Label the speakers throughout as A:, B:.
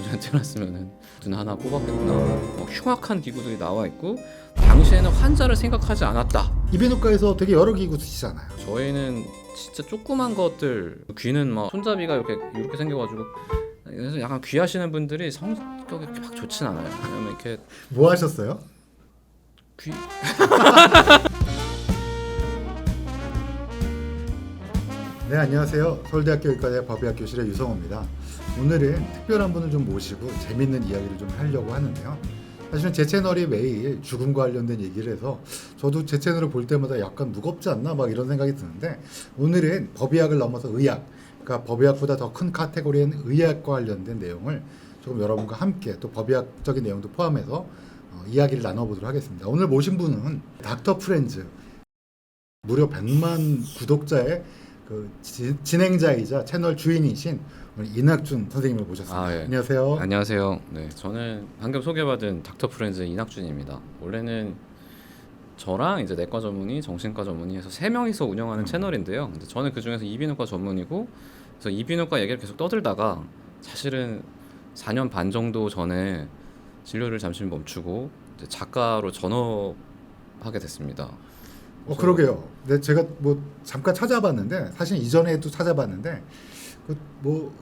A: 전에 태어났으면은 눈 하나 뽑았겠구나. 흉악한 기구들이 나와 있고 당시에는 환자를 생각하지 않았다.
B: 이비인후과에서 되게 여러 기구 쓰시잖아요.
A: 저희는 진짜 조그만 것들, 귀는 막 손잡이가 이렇게 생겨가지고, 그래서 약간 귀하시는 분들이 성격이 그렇게 막 좋진 않아요. 왜냐면 이렇게
B: 뭐 하셨어요?
A: 귀
B: 네, 안녕하세요. 서울대학교 의과대 법의학 교실의 유성호입니다. 오늘은 특별한 분을 좀 모시고 재밌는 이야기를 좀 하려고 하는데요. 사실은 제 채널이 매일 죽음과 관련된 얘기를 해서 저도 제 채널을 볼 때마다 약간 무겁지 않나 막 이런 생각이 드는데, 오늘은 법의학을 넘어서 의학, 그러니까 법의학보다 더 큰 카테고리인 의학과 관련된 내용을 조금 여러분과 함께 또 법의학적인 내용도 포함해서 이야기를 나눠보도록 하겠습니다. 오늘 모신 분은 닥터 프렌즈, 무려 100만 구독자의 진행자이자 채널 주인이신 우리 이낙준 선생님을 모셨습니다.
A: 예.
B: 안녕하세요.
A: 안녕하세요. 네, 저는 방금 소개받은 닥터 프렌즈 이낙준입니다. 원래는 저랑 이제 내과 전문의, 정신과 전문의 해서 3명이서 운영하는 채널인데요. 근데 저는 그 중에서 이비인후과 전문이고, 그래서 이비인후과 얘기를 계속 떠들다가 사실은 4년 반 정도 전에 진료를 잠시 멈추고 이제 작가로 전업하게 됐습니다.
B: 그러게요. 네, 제가 뭐 잠깐 찾아봤는데, 사실 이전에도 찾아봤는데 뭐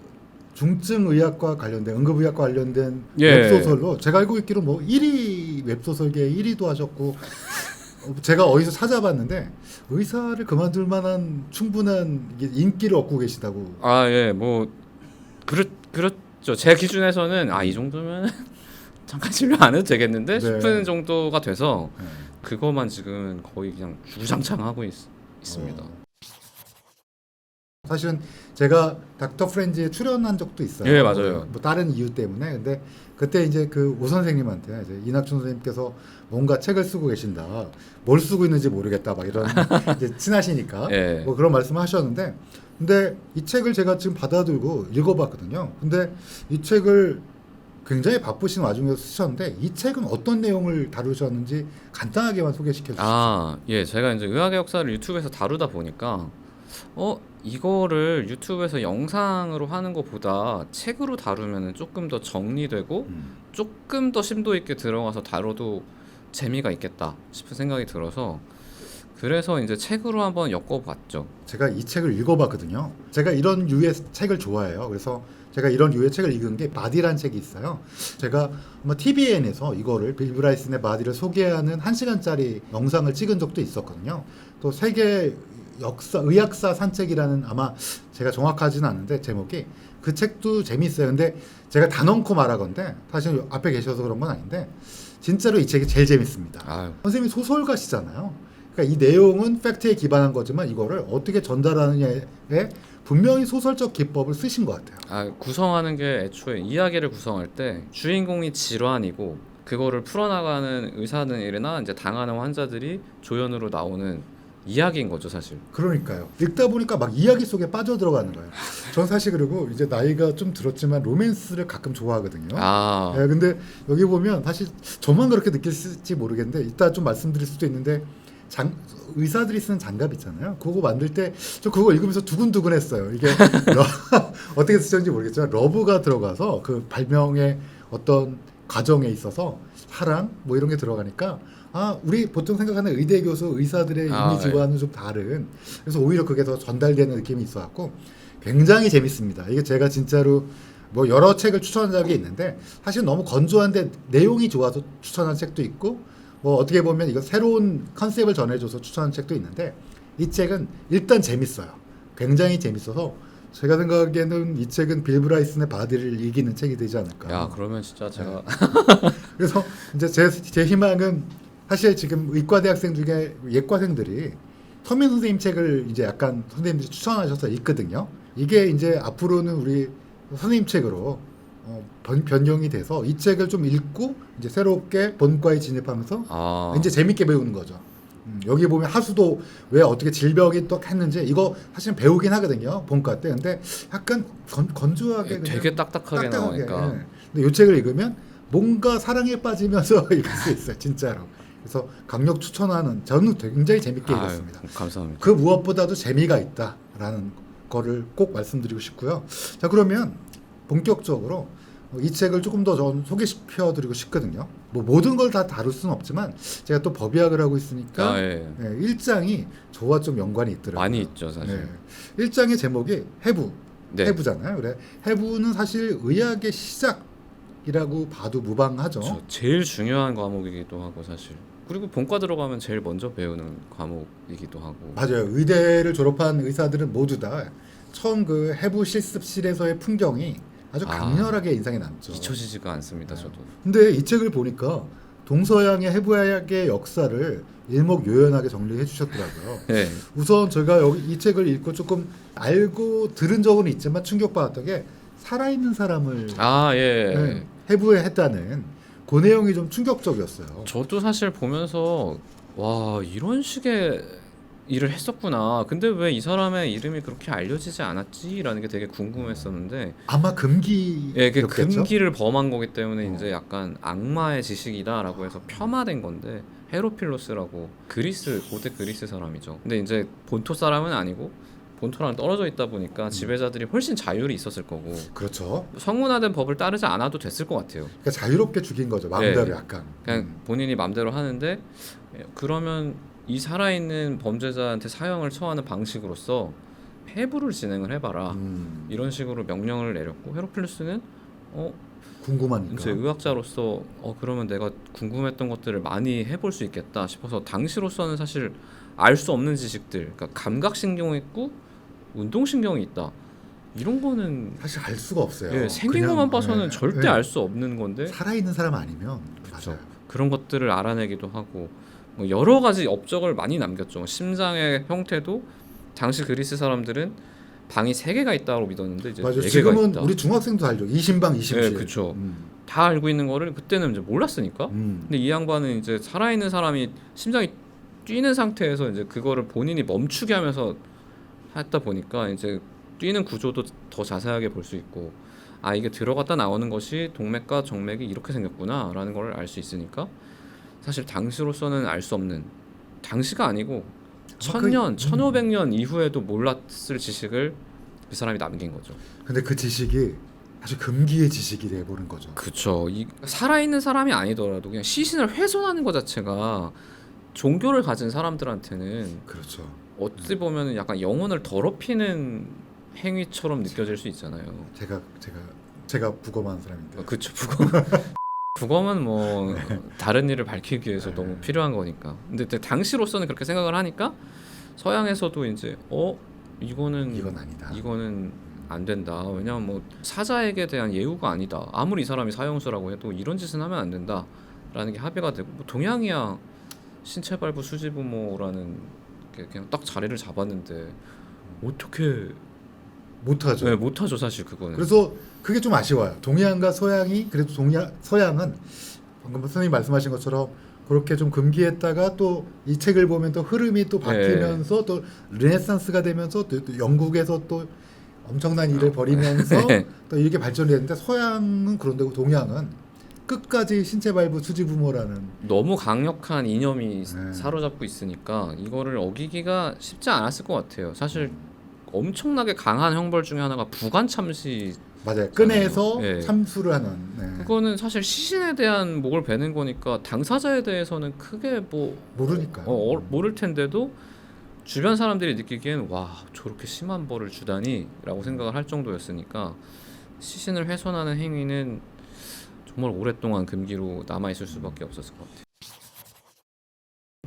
B: 중증 의학과 관련된, 응급의학과 관련된 웹소설로 제가 알고 있기로 뭐 1위 웹소설계 1위도 하셨고, 제가 어디서 찾아봤는데 의사를 그만둘 만한 충분한 인기를 얻고 계시다고.
A: 예, 뭐 그렇죠. 제 기준에서는 이 정도면 잠깐 진료 안 해도 되겠는데 싶은 정도가 돼서 그거만 지금 거의 그냥 주구장창 하고 있습니다.
B: 사실은 제가 닥터 프렌즈에 출연한 적도 있어요.
A: 예, 맞아요.
B: 뭐 다른 이유 때문에. 근데 그때 이제 그 오 선생님한테 이제 이낙준 선생님께서 뭔가 책을 쓰고 계신다, 뭘 쓰고 있는지 모르겠다, 막 이런 이제 친하시니까 뭐 그런 말씀을 하셨는데, 근데 이 책을 제가 지금 받아들고 읽어봤거든요. 근데 이 책을 굉장히 바쁘신 와중에서 쓰셨는데, 이 책은 어떤 내용을 다루셨는지 간단하게만 소개시켜 주시죠.
A: 예, 제가 이제 의학의 역사를 유튜브에서 다루다 보니까 이거를 유튜브에서 영상으로 하는 것보다 책으로 다루면 조금 더 정리되고 조금 더 심도 있게 들어가서 다뤄도 재미가 있겠다 싶은 생각이 들어서, 그래서 이제 책으로 한번 엮어봤죠.
B: 제가 이 책을 읽어봤거든요. 제가 이런 유의 책을 좋아해요. 그래서 제가 이런 유의 책을 읽은 게 바디란 책이 있어요. 제가 아마 TVN에서 이거를 빌 브라이슨의 바디를 소개하는 1시간짜리 영상을 찍은 적도 있었거든요. 또 세계 역사, 의학사 산책이라는, 아마 제가 정확하지는 않은데 제목이, 그 책도 재미있어요. 근데 제가 단언코 말하건데, 사실 앞에 계셔서 그런 건 아닌데 진짜로 이 책이 제일 재밌습니다. 선생님이 소설가시잖아요. 그러니까 이 내용은 팩트에 기반한 거지만 이거를 어떻게 전달하느냐에 분명히 소설적 기법을 쓰신 것 같아요.
A: 구성하는 게, 애초에 이야기를 구성할 때 주인공이 질환이고 그거를 풀어나가는 의사들이나 이제 당하는 환자들이 조연으로 나오는 이야기인 거죠, 사실.
B: 그러니까요. 읽다 보니까 막 이야기 속에 빠져 들어가는 거예요. 전 사실 그리고 이제 나이가 좀 들었지만 로맨스를 가끔 좋아하거든요. 네, 근데 여기 보면 사실 저만 그렇게 느낄지 모르겠는데, 이따 좀 말씀드릴 수도 있는데, 의사들이 쓰는 장갑 있잖아요. 그거 만들 때 저 그거 읽으면서 두근두근했어요. 이게 어떻게 쓰셨는지 모르겠지만 러브가 들어가서 그 발명의 어떤 과정에 있어서 사랑 뭐 이런 게 들어가니까, 우리 보통 생각하는 의대 교수 의사들의 이미지와는 좀 다른, 그래서 오히려 그게 더 전달되는 느낌이 있어갖고 굉장히 재밌습니다. 이게 제가 진짜로 뭐 여러 책을 추천한 적이 있는데, 사실 너무 건조한데 내용이 좋아서 추천한 책도 있고, 뭐 어떻게 보면 이거 새로운 컨셉을 전해줘서 추천한 책도 있는데, 이 책은 일단 재밌어요. 굉장히 재밌어서 제가 생각하기에는 이 책은 빌 브라이슨의 바디를 이기는 책이 되지 않을까.
A: 그러면 진짜 제가
B: 그래서 이제 제 희망은, 사실 지금 의과대학생 중에 예과생들이 서민 선생님 책을 이제 약간 선생님들이 추천하셔서 읽거든요. 이게 이제 앞으로는 우리 선생님 책으로 변경이 돼서 이 책을 좀 읽고 이제 새롭게 본과에 진입하면서 이제 재밌게 배우는 거죠. 여기 보면 하수도 왜 어떻게 질병이 또 했는지 이거 사실은 배우긴 하거든요, 본과 때. 근데 약간 건조하게
A: 되게 딱딱하게 나오니까.
B: 근데 이 책을 읽으면 뭔가 사랑에 빠지면서 읽을 수 있어요, 진짜로. 그래서 강력 추천하는, 저는 굉장히 재밌게 읽었습니다.
A: 감사합니다.
B: 그 무엇보다도 재미가 있다라는 거를 꼭 말씀드리고 싶고요. 자, 그러면 본격적으로 이 책을 조금 더 전 소개시켜드리고 싶거든요. 뭐 모든 걸 다 다룰 수는 없지만 제가 또 법의학을 하고 있으니까
A: 예.
B: 네, 1장이 저와 좀 연관이 있더라고요.
A: 많이 있죠 사실.
B: 네. 1장의 제목이 해부,
A: 네.
B: 해부잖아요. 그래 해부는 사실 의학의 시작이라고 봐도 무방하죠.
A: 그렇죠. 제일 중요한 과목이기도 하고 사실. 그리고 본과 들어가면 제일 먼저 배우는 과목이기도 하고.
B: 맞아요. 의대를 졸업한 의사들은 모두 다 처음 그 해부 실습실에서의 풍경이 아주 강렬하게 인상에 남죠.
A: 잊혀지지가 않습니다, 저도.
B: 근데 이 책을 보니까 동서양의 해부학의 역사를 일목요연하게 정리해 주셨더라고요.
A: 네.
B: 우선 제가 이 책을 읽고 조금 알고 들은 적은 있지만 충격받았던 게 살아있는 사람을
A: 예.
B: 해부했다는 그 내용이 좀 충격적이었어요.
A: 저도 사실 보면서 와 이런 식의 일을 했었구나. 근데 왜 이 사람의 이름이 그렇게 알려지지 않았지라는 게 되게 궁금했었는데
B: 아마 금기였겠죠.
A: 예, 금기를 범한 거기 때문에 이제 약간 악마의 지식이다라고 해서 폄하된 건데 헤로필로스라고 그리스 고대 그리스 사람이죠. 근데 이제 본토 사람은 아니고 본토랑 떨어져 있다 보니까 지배자들이 훨씬 자율이 있었을 거고
B: 그렇죠.
A: 성문화된 법을 따르지 않아도 됐을 것 같아요.
B: 그러니까 자유롭게 죽인 거죠. 마음대로 약간.
A: 그냥 본인이 마음대로 하는데 그러면 이 살아있는 범죄자한테 사형을 처하는 방식으로서 해부를 진행을 해봐라 이런 식으로 명령을 내렸고 헤로필루스는
B: 궁금하니까
A: 이제 의학자로서 그러면 내가 궁금했던 것들을 많이 해볼 수 있겠다 싶어서 당시로서는 사실 알 수 없는 지식들, 그러니까 감각신경이 있고 운동신경이 있다 이런 거는
B: 사실 알 수가 없어요.
A: 예, 생긴 것만 봐서는 절대 알 수 없는 건데
B: 살아있는 사람 아니면
A: 그렇죠.
B: 맞아요.
A: 그런 것들을 알아내기도 하고 뭐 여러 가지 업적을 많이 남겼죠. 심장의 형태도 당시 그리스 사람들은 방이 3개가 있다고 믿었는데 이제
B: 맞아요.
A: 4개가
B: 지금은
A: 있다.
B: 우리 중학생도 알죠. 이심방 이심실.
A: 네, 그렇죠. 다 알고 있는 거를 그때는 이제 몰랐으니까. 근데 이 양반은 이제 살아있는 사람이 심장이 뛰는 상태에서 이제 그거를 본인이 멈추게 하면서 했다 보니까 이제 뛰는 구조도 더 자세하게 볼 수 있고 이게 들어갔다 나오는 것이 동맥과 정맥이 이렇게 생겼구나라는 걸 알 수 있으니까 사실 당시로서는 알 수 없는 당시가 아니고 1000년, 1500년 이후에도 몰랐을 지식을 그 사람이 남긴 거죠.
B: 근데 그 지식이 아주 금기의 지식이 돼버린 거죠.
A: 그렇죠. 살아있는 사람이 아니더라도 그냥 시신을 훼손하는 것 자체가 종교를 가진 사람들한테는
B: 그렇죠.
A: 어찌 보면 약간 영혼을 더럽히는 행위처럼 느껴질 수 있잖아요.
B: 제가 부검한 사람인데.
A: 그렇죠. 부검은 뭐 다른 일을 밝히기 위해서 너무 필요한 거니까. 근데 당시로서는 그렇게 생각을 하니까 서양에서도 이제 이건 아니다. 이거는 안 된다. 왜냐하면 뭐 사자에게 대한 예우가 아니다. 아무리 이 사람이 사형수라고 해도 이런 짓은 하면 안 된다라는 게 합의가 되고 뭐 동양이야 신체 발부 수지부모라는 게 그냥 딱 자리를 잡았는데 어떻게
B: 못하죠.
A: 네, 못하죠 사실 그거는.
B: 그래서 그게 좀 아쉬워요. 동양과 서양이 그래도 서양은 방금 선생님 말씀하신 것처럼 그렇게 좀 금기했다가 또 이 책을 보면 또 흐름이 또 바뀌면서 또 르네상스가 되면서 또 영국에서 또 엄청난 일을 벌이면서 또 이렇게 발전이 됐는데 서양은 그런데 동양은 끝까지 신체 발부 수지부모라는
A: 너무 강력한 이념이 사로잡고 있으니까 이거를 어기기가 쉽지 않았을 것 같아요. 사실 엄청나게 강한 형벌 중에 하나가 부관 참시.
B: 맞아요. 끈에서 참수를 하는.
A: 그거는 사실 시신에 대한 목을 베는 거니까 당사자에 대해서는 크게 뭐
B: 모르니까요.
A: 모를 텐데도 주변 사람들이 느끼기엔 와 저렇게 심한 벌을 주다니라고 생각을 할 정도였으니까 시신을 훼손하는 행위는 정말 오랫동안 금기로 남아 있을 수밖에 없었을 것 같아요.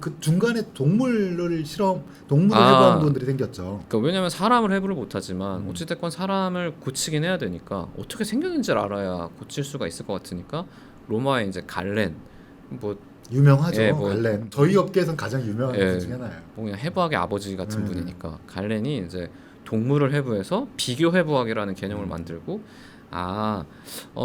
B: 그 중간에 동물을 해부하는 분들이 생겼죠.
A: 그러니까 왜냐하면 사람을 해부를 못하지만 어찌됐건 사람을 고치긴 해야 되니까 어떻게 생겼는지를 알아야 고칠 수가 있을 것 같으니까 로마의 이제 갈렌 뭐
B: 유명하죠. 갈렌. 저희 업계에선 가장 유명한 분 중에 하나예요.
A: 뭐 그냥 해부학의 아버지 같은 분이니까 갈렌이 이제 동물을 해부해서 비교 해부학이라는 개념을 만들고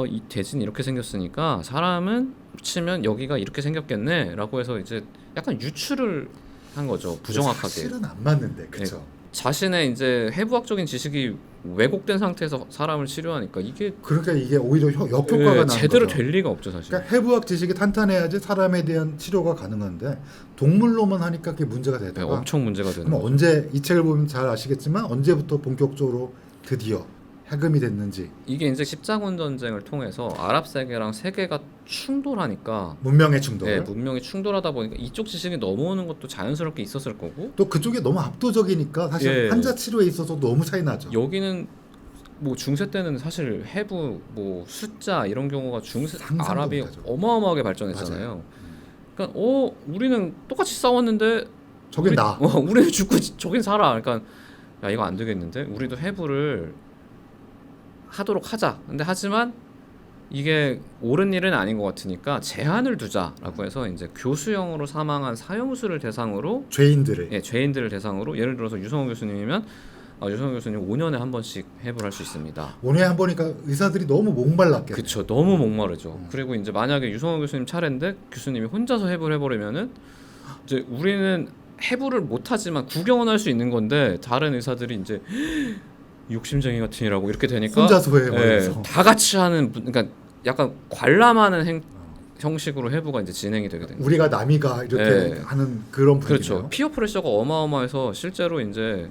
A: 이 돼지는 이렇게 생겼으니까 사람은 치면 여기가 이렇게 생겼겠네라고 해서 이제 약간 유추를 한 거죠. 부정확하게.
B: 사실은 안 맞는데, 그렇죠.
A: 자신의 이제 해부학적인 지식이 왜곡된 상태에서 사람을 치료하니까
B: 그러니까 이게 오히려 역효과가 나는
A: 제대로
B: 거죠.
A: 될 리가 없죠, 사실.
B: 그러니까 해부학 지식이 탄탄해야지 사람에 대한 치료가 가능한데 동물로만 하니까 그게 문제가 되다가
A: 엄청 문제가 되는
B: 거죠. 언제 이 책을 보면 잘 아시겠지만 언제부터 본격적으로 드디어 해금이 됐는지.
A: 이게 이제 십자군 전쟁을 통해서 아랍 세계랑 세계가 충돌하니까
B: 문명의 충돌.
A: 네, 문명이 충돌하다 보니까 이쪽 지식이 넘어오는 것도 자연스럽게 있었을 거고
B: 또 그쪽에 너무 압도적이니까 사실
A: 예.
B: 환자 치료에 있어서 너무 차이 나죠.
A: 여기는 뭐 중세 때는 사실 해부 뭐 숫자 이런 경우가 중세
B: 상상도
A: 아랍이
B: 못하죠.
A: 어마어마하게 발전했잖아요. 그러니까 우리는 똑같이 싸웠는데
B: 저게 나.
A: 우리는 죽고 저긴 살아. 그러니까 야 이거 안 되겠는데 우리도 해부를 하도록 하자. 근데 하지만 이게 옳은 일은 아닌 것 같으니까 제한을 두자라고 해서 이제 교수형으로 사망한 사형수를 대상으로
B: 죄인들을.
A: 예, 죄인들을 대상으로 예를 들어서 유성호 교수님이면 유성호 교수님 5년에 한 번씩 해부를 할 수 있습니다.
B: 5년에 한 번이니까 의사들이 너무 목말랐겠네.
A: 그렇죠. 너무 목마르죠. 그리고 이제 만약에 유성호 교수님 차례인데 교수님이 혼자서 해부를 해버리면은 이제 우리는 해부를 못하지만 구경은 할 수 있는 건데 다른 의사들이 이제 욕심쟁이 같으니라고 이렇게 되니까
B: 혼자서 해버려서.
A: 다 같이 하는 그러니까 약간 관람하는 형식으로 해부가 이제 진행이 되게 됩니다.
B: 우리가 남이가 이렇게
A: 네.
B: 하는 그런 분위기요.
A: 그렇죠. 피어 프레셔가 어마어마해서 실제로 이제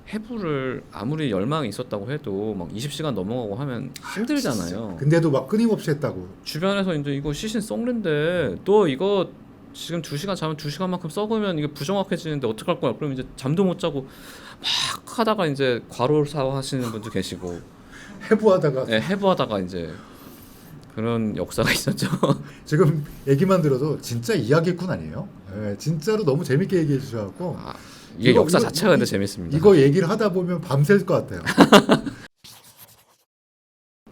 A: 해부를 아무리 열망이 있었다고 해도 막 20시간 넘어가고 하면 힘들잖아요.
B: 근데도 막 끊임없이 했다고.
A: 주변에서 이제 이거 시신 썩는데 너 이거 지금 2시간 자면 2시간만큼 썩으면 이게 부정확해지는데 어떡할 거야? 그럼 이제 잠도 못 자고 막 하다가 이제 과로사 하시는 분도 계시고
B: 해부하다가
A: 네, 해부하다가 이제 그런 역사가 있었죠.
B: 지금 얘기만 들어도 진짜 이야기꾼 아니에요? 네, 진짜로 너무 재밌게 얘기해 주셔갖고
A: 이게 역사 자체가 근데 재밌습니다.
B: 이거 얘기를 하다 보면 밤샐 것 같아요.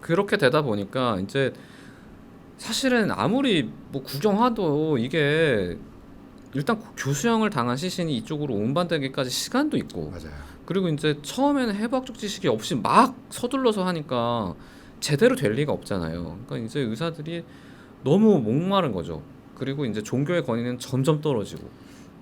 A: 그렇게 되다 보니까 이제 사실은 아무리 뭐 구경하도 이게 일단 교수형을 당한 시신이 이쪽으로 운반되기까지 시간도 있고
B: 맞아요.
A: 그리고 이제 처음에는 해부학적 지식이 없이 막 서둘러서 하니까 제대로 될 리가 없잖아요. 그러니까 이제 의사들이 너무 목마른 거죠. 그리고 이제 종교의 권위는 점점 떨어지고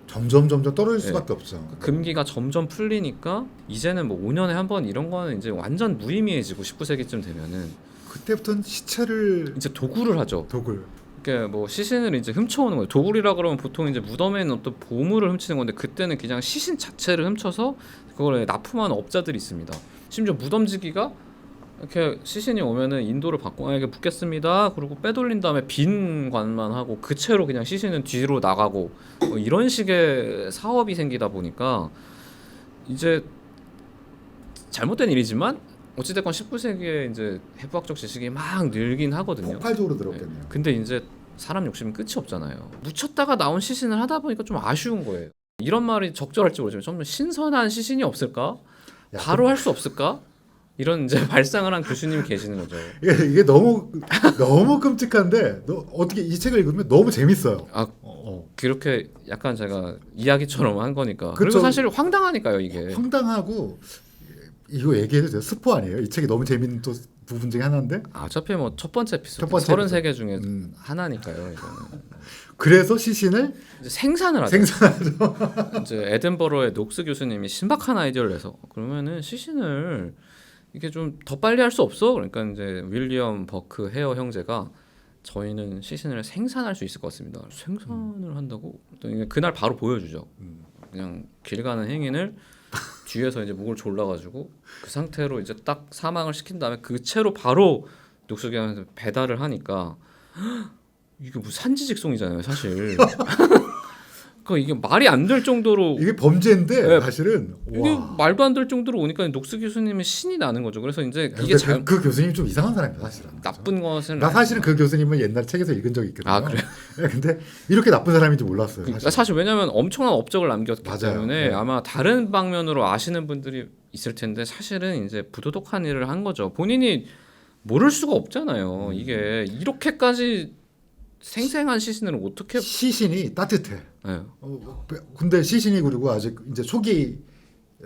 B: 점점 떨어질 수밖에 없죠.
A: 금기가 점점 풀리니까 이제는 뭐 5년에 한 번 이런 거는 이제 완전 무의미해지고 19세기쯤 되면은
B: 그때부터는 시체를
A: 이제 도굴을 하죠.
B: 도굴.
A: 그러니까 뭐 시신을 이제 훔쳐오는 거예요. 도굴이라 그러면 보통 이제 무덤에 있는 어떤 보물을 훔치는 건데 그때는 그냥 시신 자체를 훔쳐서 그걸 납품하는 업자들이 있습니다. 심지어 무덤지기가 이렇게 시신이 오면은 인도를 박공에게 묻겠습니다. 그리고 빼돌린 다음에 빈 관만 하고 그 채로 그냥 시신은 뒤로 나가고 뭐 이런 식의 사업이 생기다 보니까 이제 잘못된 일이지만 어찌됐건 19세기에 이제 해부학적 지식이 막 늘긴 하거든요.
B: 폭발적으로 늘었겠네요.
A: 근데 이제 사람 욕심은 끝이 없잖아요. 묻혔다가 나온 시신을 하다 보니까 좀 아쉬운 거예요. 이런 말이 적절할지 모르지만 좀 신선한 시신이 없을까? 바로 할 수 없을까? 이런 이제 발상을 한 교수님이 계시는 거죠.
B: 이게 너무 끔찍한데 어떻게 이 책을 읽으면 너무 재밌어요.
A: 그렇게 약간 제가 이야기처럼 한 거니까.
B: 그쵸.
A: 그리고 사실 황당하니까요 이게.
B: 황당하고 이거 얘기해도 돼요? 스포 아니에요? 이 책이 너무 재밌는 또 부분 중에 하나인데.
A: 어차피 뭐 첫 번째 에피소드
B: 첫 번째
A: 33개 중에 하나니까요. 이거는.
B: 그래서 시신을
A: 이제 생산을 하죠. 이제 에든버러의 녹스 교수님이 신박한 아이디어를 내서 그러면은 시신을 이게 좀 더 빨리 할 수 없어? 그러니까 이제 윌리엄 버크 헤어 형제가 저희는 시신을 생산할 수 있을 것 같습니다. 생산을 한다고? 그날 바로 보여주죠. 그냥 길 가는 행인을 뒤에서 이제 목을 졸라가지고 그 상태로 이제 딱 사망을 시킨 다음에 그 채로 바로 녹수기관에서 배달을 하니까 이게 뭐 산지직송이잖아요, 사실. 그러니까 이게 말이 안 될 정도로
B: 이게 범죄인데
A: 네.
B: 사실은
A: 이게
B: 와.
A: 말도 안 될 정도로 오니까 녹스 교수님은 신이 나는 거죠. 그래서 이제 이게
B: 그 교수님 좀 이상한 사람이야 사실은.
A: 나쁜 것은
B: 나 사실은 그 교수님은 옛날 책에서 읽은 적이 있거든요.
A: 아, 그래요?
B: 근데 이렇게 나쁜 사람인지 몰랐어요.
A: 사실 왜냐하면 엄청난 업적을 남겼기
B: 맞아요.
A: 때문에
B: 네.
A: 아마 다른 방면으로 아시는 분들이 있을 텐데 사실은 이제 부도덕한 일을 한 거죠. 본인이 모를 수가 없잖아요. 이게 이렇게까지 생생한 시신을 어떻게
B: 시신이 따뜻해.
A: 네.
B: 근데 시신이 그리고 아직 이제 초기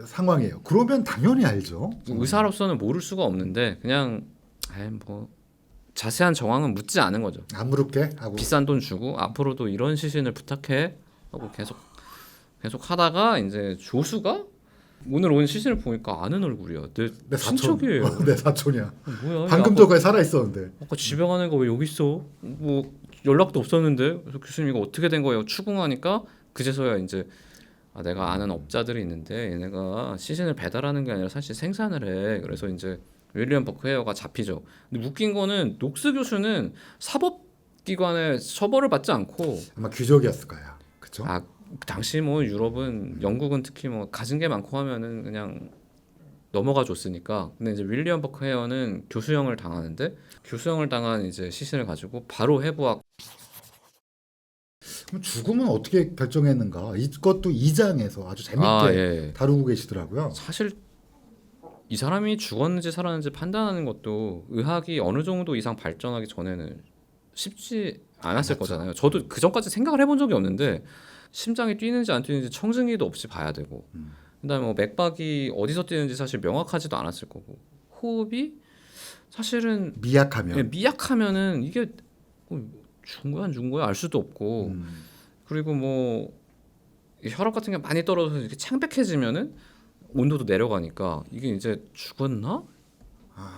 B: 상황이에요. 그러면 당연히 알죠.
A: 의사로서는 모를 수가 없는데 그냥 뭐 자세한 정황은 묻지 않은 거죠.
B: 안 물을게 하고
A: 비싼 돈 주고 앞으로도 이런 시신을 부탁해 하고 계속 하다가 이제 조수가 오늘 온 시신을 보니까 아는 얼굴이야. 내 친척이에요.
B: 내 사촌이야.
A: 뭐야?
B: 방금 전까지 살아 있었는데.
A: 아까 집에 가는 거 왜 여기 있어? 뭐 연락도 없었는데. 그래서 교수님 이거 어떻게 된 거예요? 추궁하니까 그제서야 이제 내가 아는 업자들이 있는데 얘네가 시신을 배달하는 게 아니라 사실 생산을 해. 그래서 이제 윌리엄 버크 헤어가 잡히죠. 근데 웃긴 거는 녹스 교수는 사법기관에 처벌을 받지 않고
B: 아마 귀족이었을 거야. 그렇죠?
A: 아 당시 뭐 유럽은 영국은 특히 뭐 가진 게 많고 하면은 그냥 넘어가 줬으니까. 근데 이제 윌리엄 버크 헤어는 교수형을 당하는데 교수형을 당한 이제 시신을 가지고 바로 해부학.
B: 그럼 죽음은 어떻게 결정했는가? 이것도 2장에서 아주 재밌게
A: 예.
B: 다루고 계시더라고요.
A: 사실 이 사람이 죽었는지 살았는지 판단하는 것도 의학이 어느 정도 이상 발전하기 전에는 쉽지 않았을 거잖아요. 저도 그 전까지 생각을 해본 적이 없는데 심장이 뛰는지 안 뛰는지 청진기도 없이 봐야 되고 그다음에 뭐 맥박이 어디서 뛰는지 사실 명확하지도 않았을 거고 호흡이 사실은
B: 미약하면
A: 미약하면은 이게 죽은 거야 안 죽은 거야 알 수도 없고 그리고 뭐 혈압 같은 게 많이 떨어져서 이렇게 창백해지면은 온도도 내려가니까 이게 이제 죽었나?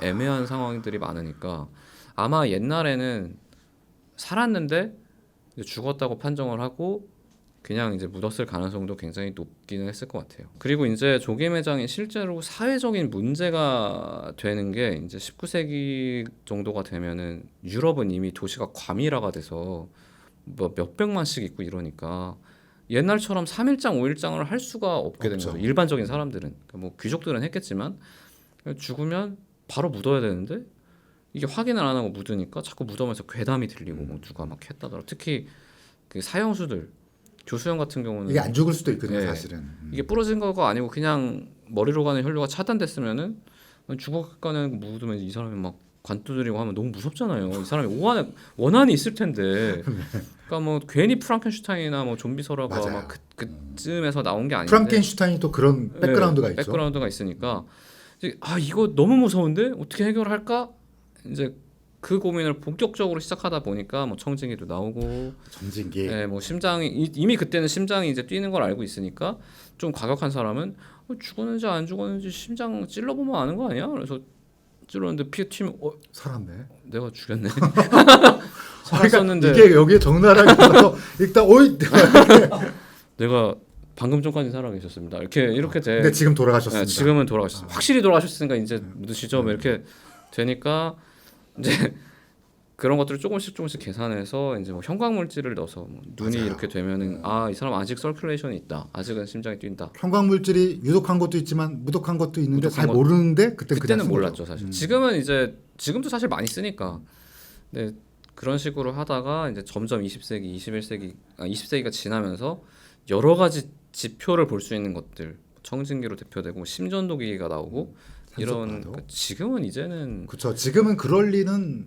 A: 애매한 상황들이 많으니까 아마 옛날에는 살았는데 죽었다고 판정을 하고 그냥 이제 묻었을 가능성도 굉장히 높기는 했을 것 같아요. 그리고 이제 조개 매장이 실제로 사회적인 문제가 되는 게 이제 19세기 정도가 되면은 유럽은 이미 도시가 과밀화가 돼서 뭐 몇백만씩 있고 이러니까 옛날처럼 3일장, 5일장을 할 수가 없게 된 거죠. 일반적인 사람들은. 그러니까 뭐 귀족들은 했겠지만 죽으면 바로 묻어야 되는데 이게 확인을 안 하고 묻으니까 자꾸 묻으면서 괴담이 들리고 뭐 누가 막 했다더라. 특히 그 사형수들 교수형 같은 경우는
B: 이게 안 죽을 수도 있거든요, 사실은.
A: 이게 부러진 거가 아니고 그냥 머리로 가는 혈류가 차단됐으면은 죽어가는 묻으면 이 사람이 막 관두드리고 하면 너무 무섭잖아요. 이 사람이 원한이 있을 텐데. 그러니까 뭐 괜히 프랑켄슈타인이나 뭐 좀비 설화가 막 그쯤에서 나온 게 아닌데.
B: 프랑켄슈타인이 또 그런 백그라운드가 있죠.
A: 백그라운드가 있으니까 이거 너무 무서운데 어떻게 해결할까? 이제 그 고민을 본격적으로 시작하다 보니까 뭐 청진기도 나오고
B: 청진기.
A: 뭐 심장이 이미 그때는 심장이 이제 뛰는 걸 알고 있으니까 좀 과격한 사람은 죽었는지 안 죽었는지 심장 찔러보면 아는 거 아니야? 그래서 찔렀는데 피 튀면
B: 살았네.
A: 내가 죽였네. 살았었는데
B: 그러니까 이게 여기에 적나라하게 일단
A: 내가 방금 전까지 살아 계셨습니다. 이렇게 돼.
B: 근데 지금 돌아가셨습니다.
A: 지금은 돌아가셨습니다. 확실히 돌아가셨으니까 이제 묻으시죠. 이렇게 되니까 이제 그런 것들을 조금씩 계산해서 이제 뭐 형광 물질을 넣어서 뭐 눈이 이렇게 되면은 이 사람 아직 서큘레이션이 있다. 아직은 심장이 뛴다.
B: 형광 물질이 유독한 것도 있지만 무독한 것도 있는데 잘 모르는데 그때는
A: 몰랐죠 사실. 지금도 사실 많이 쓰니까. 근데 그런 식으로 하다가 이제 점점 20세기, 20세기가 지나면서 여러 가지 지표를 볼 수 있는 것들 청진기로 대표되고 심전도기가 나오고 이런 지금은 이제는
B: 그렇죠. 지금은 그럴 리는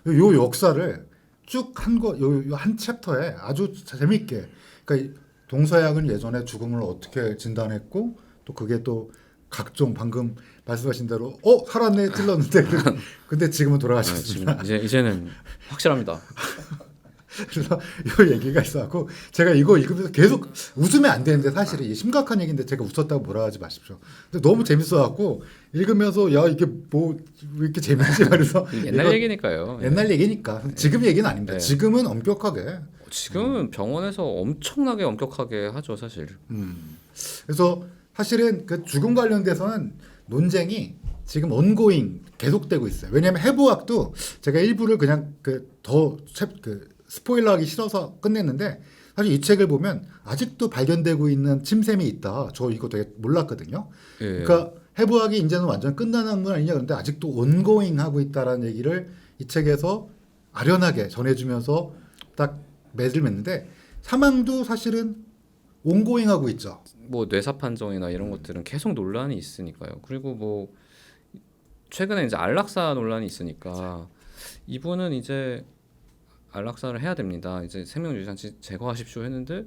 B: 요 역사를 쭉 한 거 요 한 챕터에 아주 재밌게 그러니까 동서양은 예전에 죽음을 어떻게 진단했고 또 그게 또 각종 방금 말씀하신 대로 살았네 찔렀는데 근데 지금은 돌아가셨습니다.
A: 이제는 확실합니다.
B: 그래서 이 얘기가 있어갖고 제가 이거 읽으면서 계속 웃으면 안 되는데 사실은 이게 심각한 얘기인데 제가 웃었다고 뭐라 하지 마십시오. 근데 너무 재밌어갖고 읽으면서 야 이게 뭐 왜 이렇게 재밌지 말해서
A: 옛날 얘기니까요.
B: 옛날 얘기니까 지금 얘기는 아닙니다.
A: 네.
B: 지금은 엄격하게
A: 지금은 병원에서 엄청나게 엄격하게 하죠 사실.
B: 그래서 사실은 그 죽음 관련돼서는 논쟁이 지금 온고잉 계속되고 있어요. 왜냐하면 해부학도 제가 일부를 그냥 스포일러하기 싫어서 끝냈는데 사실 이 책을 보면 아직도 발견되고 있는 침샘이 있다. 저 이거 되게 몰랐거든요. 그러니까 해부학이 이제는 완전 끝난 학문 아니냐 그런데 아직도 온고잉 하고 있다라는 얘기를 이 책에서 아련하게 전해주면서 딱 매를 맺는데 사망도 사실은 온고잉 하고 있죠.
A: 뭐 뇌사 판정이나 이런 것들은 계속 논란이 있으니까요. 그리고 뭐 최근에 이제 안락사 논란이 있으니까 이분은 이제 안락사를 해야 됩니다. 이제 생명유지장치 제거하십시오 했는데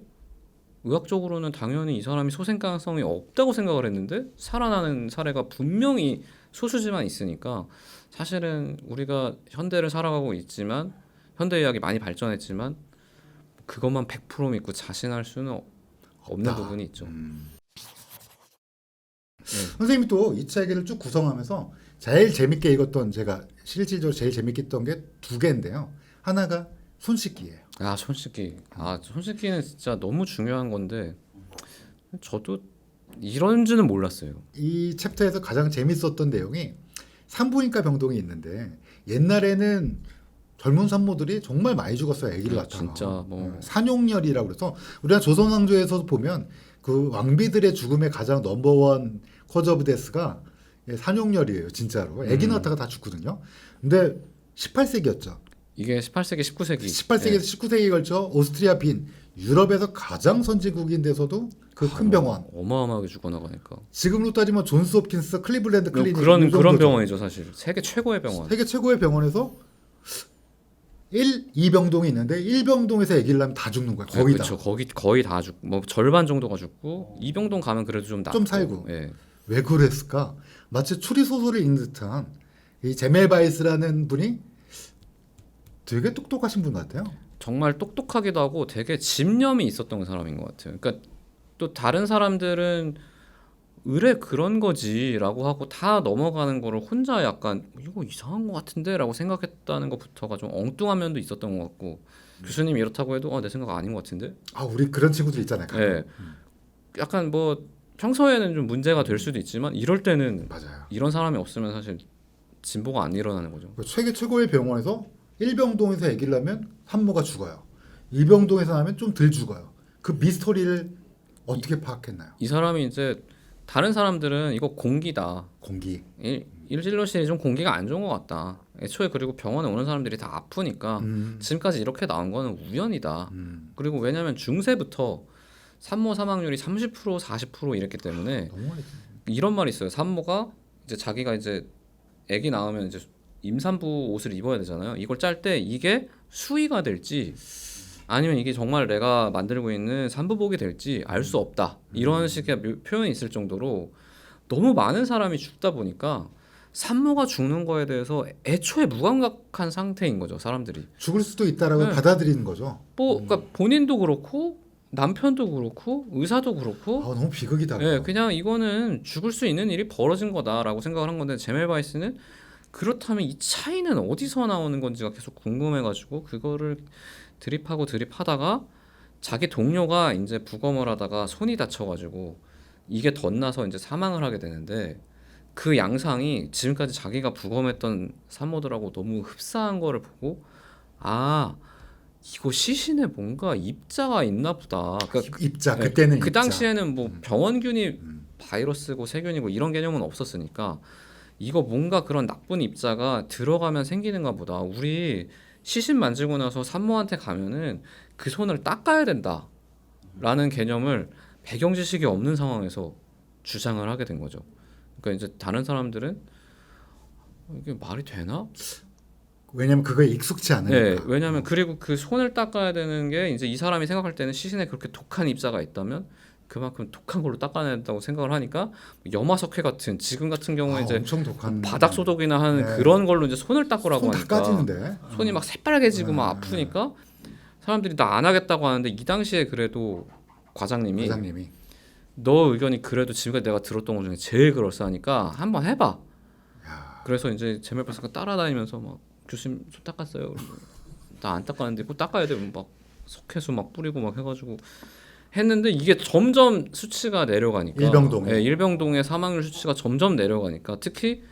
A: 의학적으로는 당연히 이 사람이 소생 가능성이 없다고 생각을 했는데 살아나는 사례가 분명히 소수지만 있으니까 사실은 우리가 현대를 살아가고 있지만 현대의학이 많이 발전했지만 그것만 100% 믿고 자신할 수는 없는 부분이 있죠.
B: 선생님이 또 이 책을 쭉 구성하면서 제일 재밌게 읽었던 제가 실질적으로 제일 재밌게 했던 게 두 개인데요. 하나가 손 씻기예요.
A: 손 씻기. 손 씻기는 진짜 너무 중요한 건데 저도 이런지는 몰랐어요.
B: 이 챕터에서 가장 재밌었던 내용이 산부인과 병동이 있는데 옛날에는 젊은 산모들이 정말 많이 죽었어요. 아기를 낳다가.
A: 진짜 뭐
B: 산용열이라고 그래서 우리가 조선왕조에서 보면 그 왕비들의 죽음의 가장 넘버원 코즈 오브 데스가 산용열이에요. 진짜로. 아기 낳다가 다 죽거든요. 근데 18세기였죠.
A: 이게 18세기, 19세기.
B: 18세기에서 19세기에 걸쳐 오스트리아 빈 유럽에서 가장 선진국인데서도 그 큰 병원
A: 어마어마하게 죽어나가니까.
B: 지금으로 따지면 존스 홉킨스 클리블랜드 클리닉
A: 그런 병원이죠 사실. 세계 최고의 병원.
B: 세계 최고의 병원에서 2병동이 있는데 1병동에서 아기를 낳으면 다 죽는 거야. 거의 다.
A: 그렇죠. 거의 다 죽고 뭐 절반 정도가 죽고 2병동 가면 그래도 좀 낫고.
B: 좀 살고.
A: 예.
B: 왜 그랬을까? 마치 추리 소설을 읽는 듯한 이 제멜바이스라는 분이 되게 똑똑하신 분 같아요.
A: 정말 똑똑하기도 하고 되게 집념이 있었던 사람인 것 같아요. 그러니까 또 다른 사람들은 의뢰 그런 거지라고 하고 다 넘어가는 거를 혼자 약간 이거 이상한 것 같은데라고 생각했다는 것부터가 좀 엉뚱한 면도 있었던 것 같고 교수님이 이렇다고 해도 내 생각 아닌 것 같은데.
B: 우리 그런 친구들 있잖아요.
A: 네. 약간 뭐 평소에는 좀 문제가 될 수도 있지만 이럴 때는
B: 맞아요.
A: 이런 사람이 없으면 사실 진보가 안 일어나는 거죠.
B: 세계 최고의 병원에서 1병동에서 아기를 낳으면 산모가 죽어요. 2병동에서 낳으면 좀 덜 죽어요. 그 미스터리를 어떻게 파악했나요?
A: 이 사람이 이제 다른 사람들은 이거 공기다.
B: 공기.
A: 일진료실이 좀 공기가 안 좋은 것 같다. 애초에 그리고 병원에 오는 사람들이 다 아프니까 지금까지 이렇게 나온 거는 우연이다. 그리고 왜냐하면 중세부터 산모 사망률이 30% 40% 이랬기 때문에
B: 너무 많이
A: 이런 말이 있어요. 산모가 이제 자기가 이제 아기 낳으면 이제 임산부 옷을 입어야 되잖아요. 이걸 짤 때 이게 수의가 될지 아니면 이게 정말 내가 만들고 있는 산부복이 될지 알 수 없다. 이런 식의 표현이 있을 정도로 너무 많은 사람이 죽다 보니까 산모가 죽는 거에 대해서 애초에 무감각한 상태인 거죠. 사람들이.
B: 죽을 수도 있다라고
A: 네.
B: 받아들이는 거죠.
A: 그러니까 본인도 그렇고 남편도 그렇고 의사도 그렇고
B: 너무 비극이다.
A: 네, 그냥 이거는 죽을 수 있는 일이 벌어진 거다라고 생각을 한 건데 제멜바이스는 그렇다면 이 차이는 어디서 나오는 건지가 계속 궁금해가지고 그거를 드립하다가 자기 동료가 이제 부검을 하다가 손이 다쳐가지고 이게 덧나서 이제 사망을 하게 되는데 그 양상이 지금까지 자기가 부검했던 산모들하고 너무 흡사한 거를 보고 이거 시신에 뭔가 입자가 있나 보다. 그러니까
B: 입자 그때는
A: 그
B: 입자.
A: 당시에는 뭐 병원균이 바이러스고 세균이고 이런 개념은 없었으니까 이거 뭔가 그런 나쁜 입자가 들어가면 생기는가 보다. 우리 시신 만지고 나서 산모한테 가면은 그 손을 닦아야 된다라는 개념을 배경 지식이 없는 상황에서 주장을 하게 된 거죠. 그러니까 이제 다른 사람들은 이게 말이 되나?
B: 왜냐면 그거에 익숙치 않으니까.
A: 네, 왜냐면 그리고 그 손을 닦아야 되는 게 이제 이 사람이 생각할 때는 시신에 그렇게 독한 입자가 있다면 그만큼 독한 걸로 닦아내야 된다고 생각을 하니까 염화석회 같은 지금 같은 경우에 이제
B: 엄청 독한
A: 바닥 소독이나 하는 그런 걸로 이제 손을 닦으라고
B: 손 다
A: 하니까
B: 까지는데.
A: 손이 막 새빨개지고 막 아프니까 사람들이 나 안 하겠다고 하는데 이 당시에 그래도 과장님이 너 의견이 그래도 지금까지 내가 들었던 것 중에 제일 그럴싸하니까 한번 해봐. 그래서 이제 제멜바이스가 따라다니면서 막 교수님 손 닦았어요. 나 안 닦았는데 꼭 닦아야 돼. 막 석회수 막 뿌리고 막 해가지고 했는데 이게 점점 수치가 내려가니까 일병동의 사망률 수치가 점점 내려가니까 특히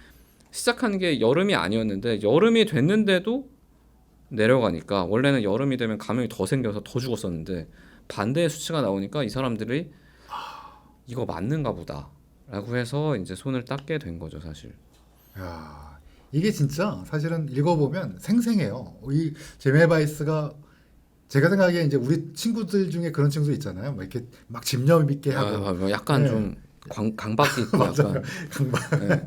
A: 시작한 게 여름이 아니었는데 여름이 됐는데도 내려가니까 원래는 여름이 되면 감염이 더 생겨서 더 죽었었는데 반대의 수치가 나오니까 이 사람들이 이거 맞는가 보다라고 해서 이제 손을 닦게 된 거죠 사실.
B: 이게 진짜 사실은 읽어보면 생생해요. 이 제멜바이스가 제가 생각하기에 이제 우리 친구들 중에 그런 친구들 있잖아요. 막 이렇게 막 집념 있게 하고
A: 약간 좀 강박이 있고 약간
B: 강박. 네.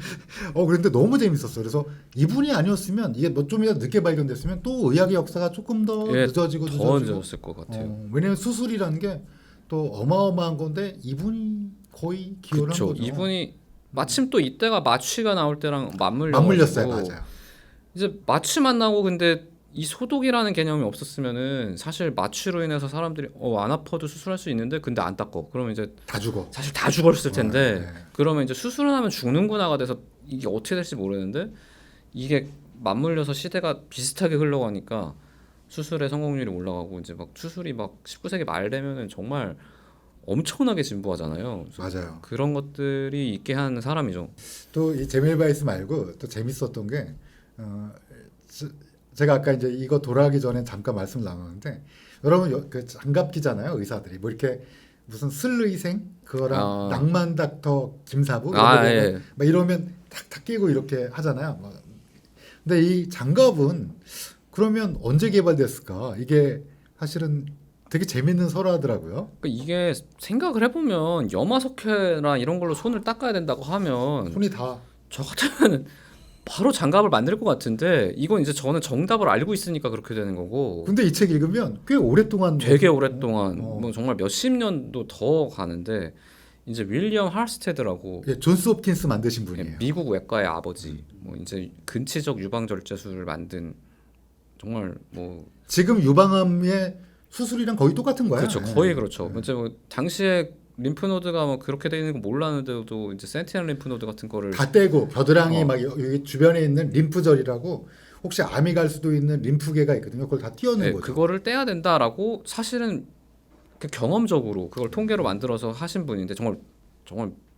B: 그런데 너무 재밌었어요. 그래서 이분이 아니었으면 이게 뭐 좀 늦게 발견됐으면 또 의학의 역사가 조금 더 늦어지고
A: 더 늦어졌을 것 같아요.
B: 왜냐하면 수술이라는 게 또 어마어마한 건데 이분이 거의 기여를 한 거죠.
A: 이분이 마침 또 이때가 마취가 나올 때랑
B: 맞물렸어요. 맞아요.
A: 이제 마취만 나고 근데 이 소독이라는 개념이 없었으면은 사실 마취로 인해서 사람들이 안 아파도 수술할 수 있는데 근데 안 닦어. 그러면 이제
B: 다 죽어.
A: 사실 다 죽었을 텐데 그러면 이제 수술을 하면 죽는구나가 돼서 이게 어떻게 될지 모르는데 이게 맞물려서 시대가 비슷하게 흘러가니까 수술의 성공률이 올라가고 이제 막 수술이 막 19세기 말 되면은 정말 엄청나게 진부하잖아요.
B: 맞아요.
A: 그런 것들이 있게 한 사람이죠.
B: 또 이 제밀 바이스 말고 또 재밌었던 게 제가 아까 이제 이거 돌아가기 전에 잠깐 말씀 나눴는데 여러분 그 장갑 끼잖아요 의사들이 뭐 이렇게 무슨 슬의생 그거랑 낭만 닥터 김사부
A: 예.
B: 막 이러면 탁탁 끼고 이렇게 하잖아요. 근데 이 장갑은 그러면 언제 개발됐을까? 이게 사실은 되게 재밌는 설화더라고요.
A: 그러니까 이게 생각을 해보면 염화석회나 이런 걸로 손을 닦아야 된다고 하면
B: 손이 다
A: 저 같으면 바로 장갑을 만들 것 같은데 이건 이제 저는 정답을 알고 있으니까 그렇게 되는 거고.
B: 근데 이 책 읽으면 꽤 오랫동안
A: 되게 오랫동안 뭐 정말 몇십 년도 더 가는데 이제 윌리엄 할스테드라고
B: 예, 존스 홉킨스 만드신 분이에요.
A: 미국 외과의 아버지 뭐 이제 근치적 유방 절제술을 만든 정말 뭐
B: 지금 유방암의 수술이랑 거의 똑같은 거야.
A: 그렇죠. 거의 그렇죠. 이제 뭐 당시에 림프노드가 뭐 그렇게 돼 있는 거 몰랐는데도 이제 센티넬 림프노드 같은 거를
B: 다 떼고 겨드랑이 막 여기 주변에 있는 림프절이라고 혹시 암이 갈 수도 있는 림프계가 있거든요. 그걸 다 띄어낸 거죠.
A: 그거를 떼야 된다라고 사실은 그 경험적으로 그걸 통계로 만들어서 하신 분인데 정말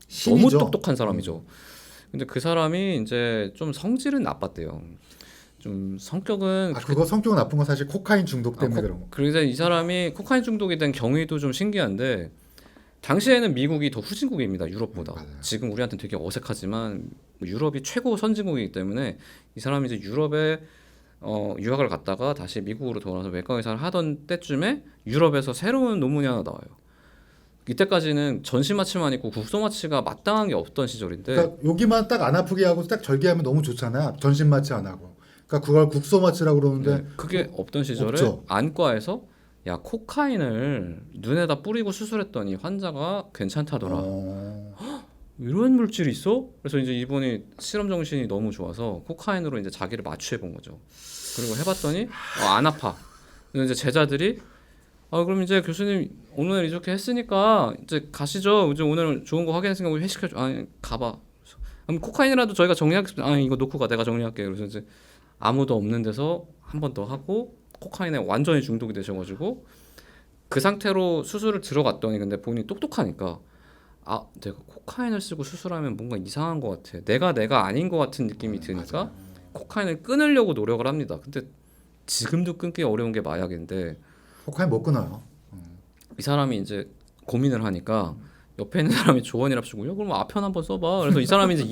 B: 신이죠.
A: 너무 똑똑한 사람이죠. 근데 그 사람이 이제 좀 성질은 나빴대요. 좀 성격은
B: 그거 성격 나쁜 건 사실 코카인 중독 때문에 그런 거.
A: 그래서 이 사람이 코카인 중독이 된 경위도 좀 신기한데 당시에는 미국이 더 후진국입니다. 유럽보다. 지금 우리한테는 되게 어색하지만 유럽이 최고 선진국이기 때문에 이 사람이 이제 유럽에 유학을 갔다가 다시 미국으로 돌아와서 외과 의사를 하던 때쯤에 유럽에서 새로운 논문이 하나 나와요. 이때까지는 전신마취만 있고 국소마취가 마땅한 게 없던 시절인데
B: 그러니까 여기만 딱 안 아프게 하고 딱 절개하면 너무 좋잖아요. 전신 마취 안 하고. 그러니까 그걸 국소 마취라고 그러는데
A: 그게 없던 시절에
B: 없죠.
A: 안과에서 야 코카인을 눈에다 뿌리고 수술했더니 환자가 괜찮다더라. 이런 물질이 있어? 그래서 이제 이분이 실험 정신이 너무 좋아서 코카인으로 이제 자기를 마취해 본 거죠. 그리고 해봤더니 안 아파. 그래서 이제 제자들이 그럼 이제 교수님 오늘 이렇게 했으니까 이제 가시죠. 이제 오늘 좋은 거 확인했으니까 우리 회식해줘. 가봐. 그럼 코카인이라도 저희가 정리하겠습니다. 이거 놓고 가 내가 정리할게. 그래서 이제 아무도 없는 데서 한 번 더 하고 코카인에 완전히 중독이 되셔가지고 그 상태로 수술을 들어갔더니 근데 본인이 똑똑하니까 내가 코카인을 쓰고 수술하면 뭔가 이상한 것 같아. 내가 아닌 것 같은 느낌이 드니까
B: 맞아요.
A: 코카인을 끊으려고 노력을 합니다. 근데 지금도 끊기 어려운 게 마약인데
B: 코카인 못 끊어요.
A: 이 사람이 이제 고민을 하니까 옆에 있는 사람이 조언이랍시고 야 그럼 아편 한번 써봐. 그래서 이 사람이 이제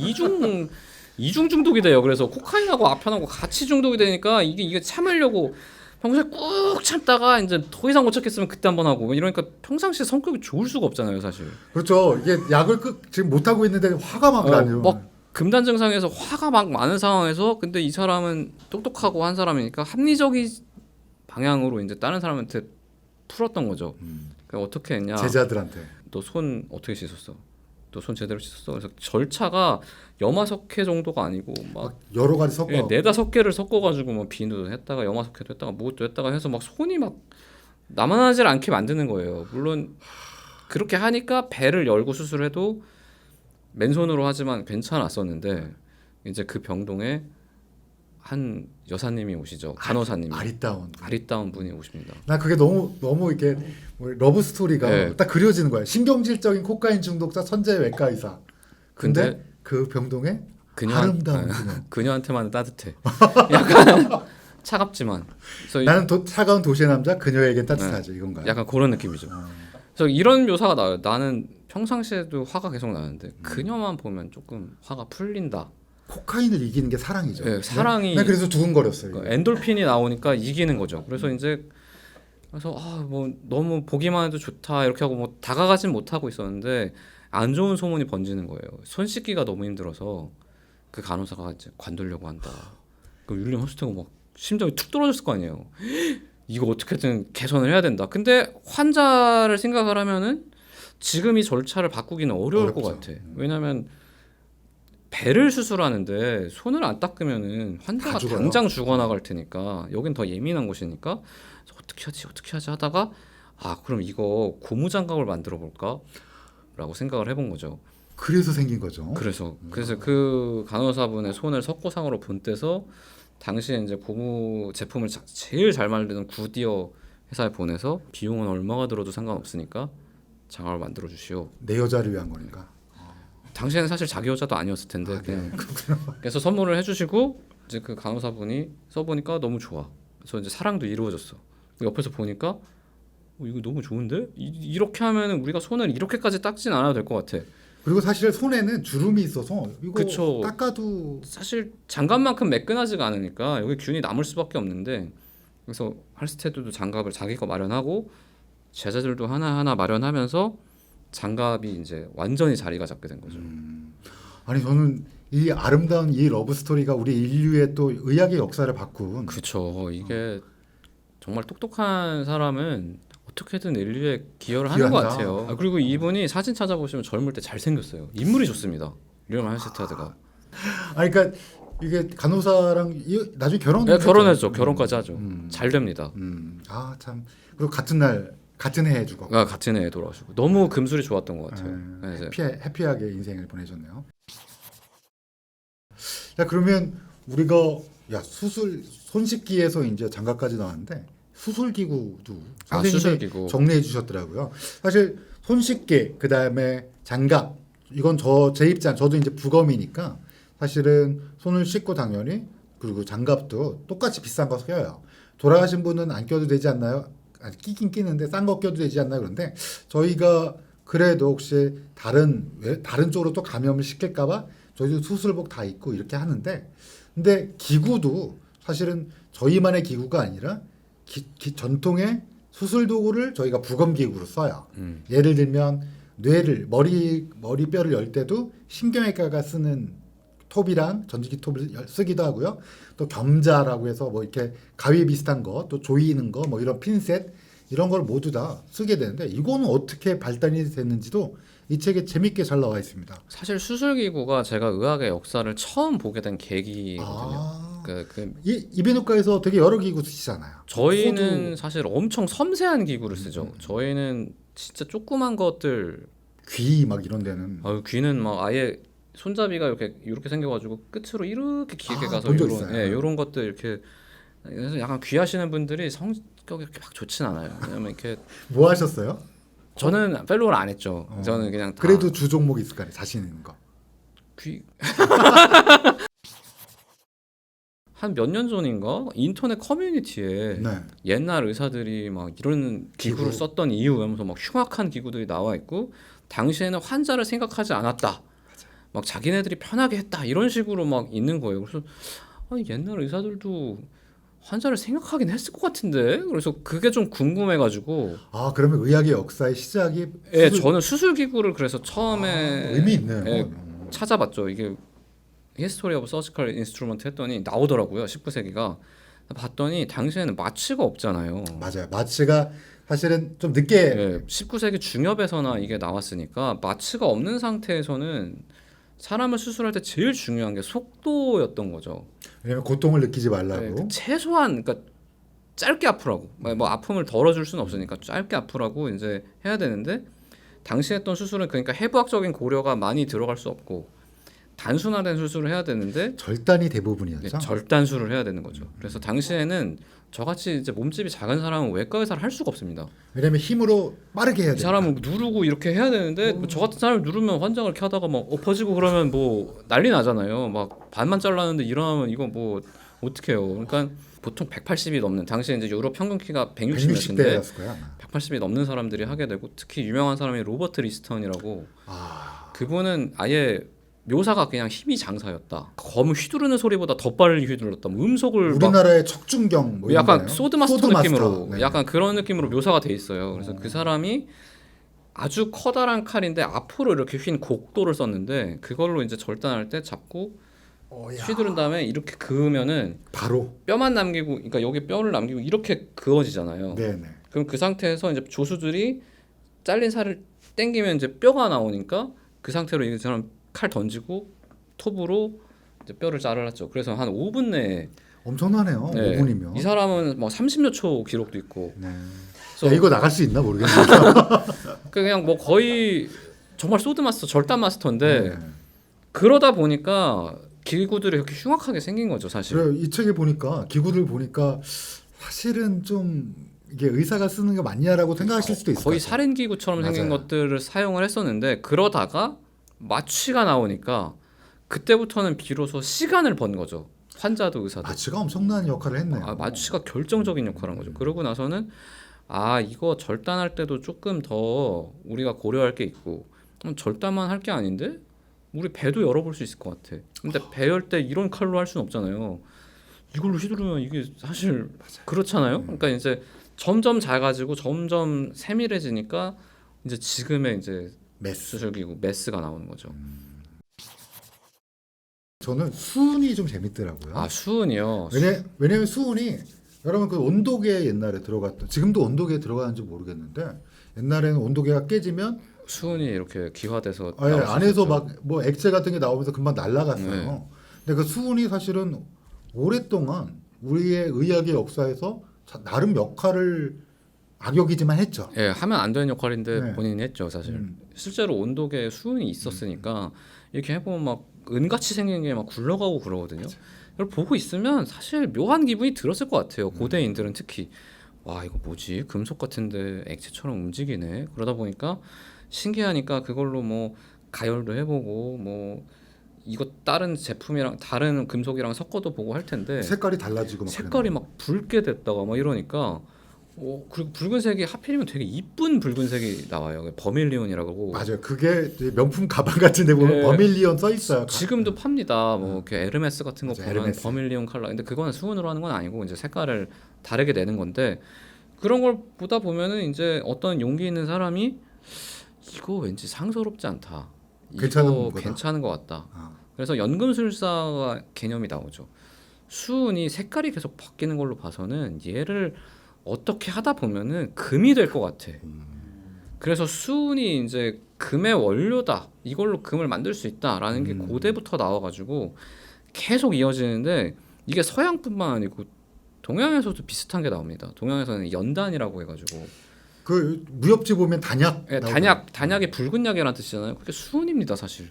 A: 이중 중독이 돼요. 그래서 코카인하고 아편하고 같이 중독이 되니까 이게 참으려고 평소에 꾹 참다가 이제 더 이상 못 참겠으면 그때 한번 하고 이러니까 평상시에 성격이 좋을 수가 없잖아요, 사실.
B: 그렇죠. 이게 약을 지금 못 하고 있는데 화가 막 나요.
A: 막 금단 증상에서 화가 막 많은 상황에서 근데 이 사람은 똑똑하고 한 사람이니까 합리적인 방향으로 이제 다른 사람한테 풀었던 거죠. 그러니까 어떻게 했냐?
B: 제자들한테.
A: 너 손 어떻게 씻었어? 너 손 제대로 씻었어? 그래서 절차가 염화석회 정도가 아니고 막
B: 여러 가지 섞어.
A: 네다 석회를 섞어가지고 뭐 비누도 했다가 염화석회도 했다가 뭐도 했다가 해서 막 손이 막 남아나질 않게 만드는 거예요. 물론 그렇게 하니까 배를 열고 수술해도 맨손으로 하지만 괜찮았었는데 이제 그 병동에 한 여사님이 오시죠. 간호사님이. 아리따운 분이 오십니다.
B: 나 그게 너무 이렇게 뭐 러브 스토리가 딱 그려지는 거야. 신경질적인 코카인 중독자 천재 외과 의사. 근데 그 병동에 아름다운
A: 그녀한테만 따뜻해. 약간 차갑지만.
B: 나는 차가운 도시의 남자 그녀에겐 따뜻하죠. 이건가요?
A: 약간 그런 느낌이죠. 그래서 이런 묘사가 나와요. 나는 평상시에도 화가 계속 나는데 그녀만 보면 조금 화가 풀린다.
B: 코카인을 이기는 게 사랑이죠.
A: 네, 사랑이.
B: 난 그래서 두근거렸어요.
A: 엔돌핀이 나오니까 이기는 거죠. 그래서 이제 뭐 너무 보기만 해도 좋다 이렇게 하고 뭐 다가가진 못하고 있었는데 안 좋은 소문이 번지는 거예요. 손 씻기가 너무 힘들어서 그 간호사가 이제 관두려고 한다. 그 윌리엄 헐스테가 막 심장이 툭 떨어졌을 거 아니에요. 이거 어떻게든 개선을 해야 된다. 근데 환자를 생각을 하면은 지금 이 절차를 바꾸기는 어려울 것 같아. 왜냐하면 배를 수술하는데 손을 안 닦으면은 환자가 당장 죽어나갈 테니까 여긴 더 예민한 곳이니까 어떻게 하지 하다가 그럼 이거 고무장갑을 만들어 볼까라고 생각을 해본 거죠.
B: 그래서 생긴 거죠.
A: 그래서 그 간호사분의 손을 석고상으로 본떼서 당시에 이제 고무 제품을 제일 잘 만드는 구디어 회사에 보내서 비용은 얼마가 들어도 상관없으니까 장갑을 만들어 주시오.
B: 내 여자를 위한 거니까.
A: 당시에는 사실 자기 여자도 아니었을 텐데 그냥 그래서 선물을 해주시고 이제 그 간호사분이 써보니까 너무 좋아. 그래서 이제 사랑도 이루어졌어. 옆에서 보니까 이거 너무 좋은데 이렇게 하면은 우리가 손을 이렇게까지 닦진 않아도 될 것 같아.
B: 그리고 사실 손에는 주름이 있어서 이거
A: 그쵸.
B: 닦아도
A: 사실 장갑만큼 매끈하지가 않으니까 여기 균이 남을 수밖에 없는데 그래서 할스테드도 장갑을 자기 거 마련하고 제자들도 하나하나 마련하면서 장갑이 이제 완전히 자리가 잡게 된 거죠.
B: 아니 저는 이 아름다운 이 러브 스토리가 우리 인류의 또 의학의 역사를 바꾼.
A: 그렇죠. 이게 정말 똑똑한 사람은 어떻게든 인류에 기여를 하는 것
B: 기여한다.
A: 같아요. 그리고 이분이 사진 찾아보시면 젊을 때 잘생겼어요. 인물이 좋습니다. 윌리엄 할스테드가.
B: 아니 그러니까 이게 간호사랑 나중에
A: 네, 결혼했죠. 결혼까지 하죠. 잘 됩니다.
B: 아 참. 그리고 같은 해에 죽었고.
A: 같은 해에 돌아오시고 너무 금술이 좋았던 것 같아요. 네,
B: 해피하게 인생을 보내셨네요. 자 그러면 우리가 손 씻기에서 이제 장갑까지 나왔는데 수술기구도 선생님이
A: 수술기구.
B: 정리해 주셨더라고요. 사실 손 씻기 그 다음에 장갑 이건 제 입장 저도 이제 부검이니까 사실은 손을 씻고 당연히 그리고 장갑도 똑같이 비싼 거 껴요. 돌아가신 분은 안 껴도 되지 않나요? 아니, 끼긴 끼는데 싼 거 껴도 되지 않나요? 그런데 저희가 그래도 혹시 다른 쪽으로 또 감염을 시킬까봐 저희도 수술복 다 입고 이렇게 하는데 근데 기구도 사실은 저희만의 기구가 아니라 전통의 수술 도구를 저희가 부검 기구로 써요. 예를 들면 머리뼈를 열 때도 신경외과가 쓰는 톱이랑 전지기 톱을 쓰기도 하고요. 또 겸자라고 해서 뭐 이렇게 가위 비슷한 거, 또 조이는 거, 뭐 이런 핀셋 이런 걸 모두 다 쓰게 되는데 이거는 어떻게 발달이 됐는지도 이 책에 재밌게 잘 나와 있습니다.
A: 사실 수술기구가 제가 의학의 역사를 처음 보게 된 계기거든요.
B: 이비인후과에서 되게 여러 기구 쓰시잖아요.
A: 저희는 사실 엄청 섬세한 기구를 쓰죠. 저희는 진짜 조그만 것들
B: 귀 막 이런 데는
A: 귀는 막 아예 손잡이가 이렇게 생겨가지고 끝으로 이렇게 길게 가서
B: 본적 있어요.
A: 이런 것들 이렇게 그래서 약간 귀하시는 분들이 성격이 이렇게 막 좋진 않아요. 왜냐면 이렇게
B: 뭐 하셨어요?
A: 저는 펠로우를 안 했죠. 저는 그냥 다
B: 그래도 주 종목 있을 거 아니에요. 자신 있는 거.
A: 귀 한 몇 년 전인가 인터넷 커뮤니티에
B: 네.
A: 옛날 의사들이 막 이런 기구를 썼던 이유 하면서 막 흉악한 기구들이 나와 있고 당시에는 환자를 생각하지 않았다. 막 자기네들이 편하게 했다. 이런 식으로 막 있는 거예요. 그래서 옛날 의사들도 환자를 생각하긴 했을 것 같은데. 그래서 그게 좀 궁금해가지고.
B: 그러면 의학의 역사의 시작이
A: 저는 수술 기구를 그래서 처음에
B: 의미 있네요.
A: 찾아봤죠. 이게 History of Surgical Instrument 했더니 나오더라고요. 19세기가. 봤더니 당시에는 마취가 없잖아요.
B: 맞아요. 마취가 사실은 좀 늦게
A: 19세기 중엽에서나 이게 나왔으니까 마취가 없는 상태에서는 사람을 수술할 때 제일 중요한 게 속도였던 거죠.
B: 왜냐면 고통을 느끼지 말라고.
A: 최소한 그러니까 짧게 아프라고. 뭐 아픔을 덜어줄 수는 없으니까 짧게 아프라고 이제 해야 되는데 당시 했던 수술은 그러니까 해부학적인 고려가 많이 들어갈 수 없고 단순화된 수술을 해야 되는데
B: 절단이 대부분이었죠.
A: 절단술을 해야 되는 거죠. 그래서 당시에는 저같이 이제 몸집이 작은 사람은 외과 의사를 할 수가 없습니다.
B: 왜냐면 힘으로 빠르게 해야 돼요.
A: 이 사람은 누르고 이렇게 해야 되는데 저 같은 사람을 누르면 환자가 이렇게 하다가 막 엎어지고 그러면 뭐 난리 나잖아요. 막 반만 잘랐는데 일어나면 이거 뭐 어떻게 해요. 그러니까 보통 180이 넘는 당시에 이제 유럽 평균 키가 160인데 180이 넘는 사람들이 하게 되고 특히 유명한 사람이 로버트 리스턴이라고 그분은 아예 묘사가 그냥 힘이 장사였다. 검을 휘두르는 소리보다 더 빨리 휘둘렀다. 뭐 음속을
B: 우리나라의 척준경 뭐
A: 약간 소드마스터 느낌으로
B: 네.
A: 약간 그런 느낌으로 묘사가 돼 있어요. 그래서 그 사람이 아주 커다란 칼인데 앞으로 이렇게 휜 곡도를 썼는데 그걸로 이제 절단할 때 잡고 휘두른 다음에 이렇게 그으면은
B: 바로
A: 뼈만 남기고 그러니까 여기 뼈를 남기고 이렇게 그어지잖아요.
B: 네네.
A: 그럼 그 상태에서 이제 조수들이 잘린 살을 당기면 이제 뼈가 나오니까 그 상태로 이 사람 칼 던지고 톱으로 이제 뼈를 자르았죠. 그래서 한 5분 내에
B: 엄청나네요. 5분이면.
A: 이 사람은 뭐 30여 초 기록도 있고.
B: 네. 야, 이거 나갈 수 있나 모르겠는데.
A: 그냥 뭐 거의 정말 소드마스터, 절단 마스터인데 그러다 보니까 기구들이 이렇게 흉악하게 생긴 거죠, 사실.
B: 그래요. 이 책에 보니까 기구들 보니까 사실은 좀 이게 의사가 쓰는 게 맞냐라고 생각하실 수도 있을 것
A: 거의
B: 같아요.
A: 살인기구처럼 생긴
B: 맞아요.
A: 것들을 사용을 했었는데 그러다가 마취가 나오니까 그때부터는 비로소 시간을 번 거죠. 환자도 의사도.
B: 마취가 엄청난 역할을 했네요.
A: 마취가 결정적인 역할을 한 거죠. 그러고 나서는 이거 절단할 때도 조금 더 우리가 고려할 게 있고 절단만 할 게 아닌데 우리 배도 열어볼 수 있을 것 같아. 근데 배 열 때 이런 칼로 할 수는 없잖아요. 이걸로 휘두르면 이게 사실 그렇잖아요. 그러니까 이제 점점 작아지고 점점 세밀해지니까 이제 지금의 이제
B: 메스.
A: 수술기구 메스가 나오는 거죠.
B: 저는 수은이 좀 재밌더라고요.
A: 수은이요.
B: 왜냐면 수은이 여러분 그 온도계 옛날에 들어갔던 지금도 온도계에 들어가는지 모르겠는데 옛날에는 온도계가 깨지면
A: 수은이 이렇게 기화돼서
B: 안에서 막 뭐 액체 같은 게 나오면서 금방 날아갔어요.
A: 네.
B: 근데 그 수은이 사실은 오랫동안 우리의 의학의 역사에서 나름 역할을 악역이지만 했죠.
A: 예, 하면 안 되는 역할인데
B: 네.
A: 본인이 했죠, 사실. 실제로 온도계에 수은이 있었으니까 이렇게 해보면 막 은같이 생긴 게 막 굴러가고 그러거든요. 이걸 보고 있으면 사실 묘한 기분이 들었을 것 같아요. 고대인들은 특히 와 이거 뭐지? 금속 같은데 액체처럼 움직이네. 그러다 보니까 신기하니까 그걸로 뭐 가열도 해보고 뭐 이거 다른 제품이랑 다른 금속이랑 섞어도 보고 할 텐데
B: 색깔이 달라지고 막
A: 색깔이 막 붉게 됐다가 막 이러니까 그리고 붉은색이 하필이면 되게 이쁜 붉은색이 나와요. 버밀리온이라고.
B: 맞아요. 그게 이제 명품 가방 같은 데 보면
A: 네.
B: 버밀리온 써 있어요.
A: 지금도 팝니다. 뭐 이렇게 에르메스 같은 거
B: 맞아요,
A: 보면
B: 에르메스.
A: 버밀리온 컬러. 근데 그거는 수은으로 하는 건 아니고 이제 색깔을 다르게 내는 건데 그런 걸 보다 보면은 이제 어떤 용기 있는 사람이 이거 왠지 상서롭지 않다.
B: 괜찮은
A: 이거
B: 거다.
A: 괜찮은 것 같다.
B: 아.
A: 그래서 연금술사 개념이 나오죠. 수은이 색깔이 계속 바뀌는 걸로 봐서는 얘를 어떻게 하다 보면은 금이 될 것 같아. 그래서 수은이 이제 금의 원료다. 이걸로 금을 만들 수 있다라는 게 고대부터 나와가지고 계속 이어지는데 이게 서양뿐만 아니고 동양에서도 비슷한 게 나옵니다. 동양에서는 연단이라고 해가지고
B: 그 무협지 보면 단약.
A: 예, 단약이 붉은 약이라는 뜻이잖아요. 그게 수은입니다, 사실.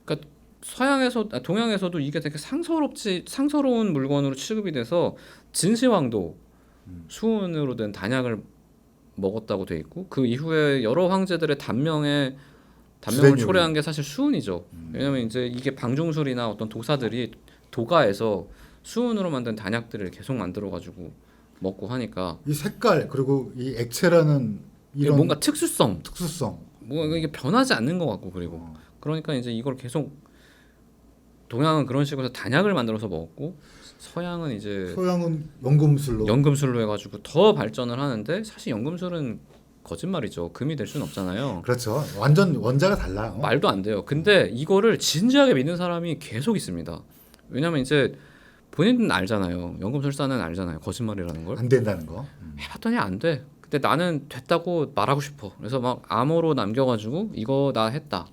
A: 그러니까 동양에서도 이게 되게 상서로운 물건으로 취급이 돼서 진시황도 수은으로 된 단약을 먹었다고 돼 있고 그 이후에 여러 황제들의 단명을 초래한 게 사실 수은이죠. 왜냐면 이제 이게 방중술이나 어떤 도사들이 도가에서 수은으로 만든 단약들을 계속 만들어 가지고 먹고 하니까
B: 이 색깔 그리고 이 액체라는 이런
A: 뭔가 특수성,
B: 뭐
A: 이게 변하지 않는 것 같고 그리고 그러니까 이제 이걸 계속 동양은 그런 식으로 해서 단약을 만들어서 먹었고 서양은 연금술로 해가지고 더 발전을 하는데 사실 연금술은 거짓말이죠. 금이 될 수는 없잖아요.
B: 그렇죠. 완전 원자가 달라요.
A: 말도 안 돼요. 근데 이거를 진지하게 믿는 사람이 계속 있습니다. 왜냐면 이제 본인은 알잖아요. 연금술사는 알잖아요. 거짓말이라는 걸.
B: 안 된다는 거.
A: 해봤더니 안 돼. 근데 나는 됐다고 말하고 싶어. 그래서 막 암호로 남겨가지고 이거 나 했다.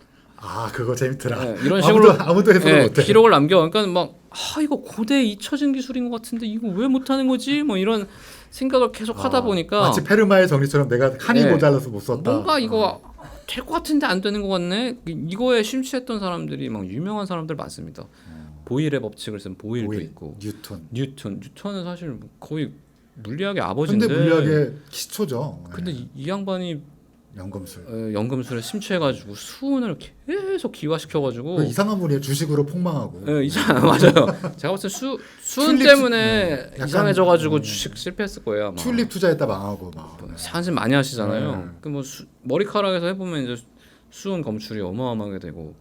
B: 그거 재밌더라.
A: 네, 이런 식으로
B: 아무도 해석을 못해.
A: 기록을 남겨. 그러니까 막 이거 고대에 잊혀진 기술인 것 같은데 이거 왜 못하는 거지? 뭐 이런 생각을 계속 하다 보니까
B: 마치 페르마의 정리처럼 내가 한이 모자라서 못 썼다.
A: 뭔가 이거 될 것 같은데 안 되는 것 같네. 이거에 심취했던 사람들이 막 유명한 사람들 많습니다. 보일의 법칙을 쓴 보일도 있고 뉴턴은 사실 거의 물리학의 아버지인데
B: 현대 물리학의 기초죠.
A: 근데 이 양반이
B: 연금술에
A: 심취해가지고 수은을 계속 기화시켜가지고
B: 이상한 분이에요. 주식으로 폭망하고.
A: 맞아요. 제가 봤을 때 수은 때문에 이상해져가지고 주식 실패했을 거예요. 아마.
B: 튤립 투자했다 망하고 막.
A: 사실 많이 하시잖아요. 그 뭐 머리카락에서 해보면 이제 수은 검출이 어마어마하게 되고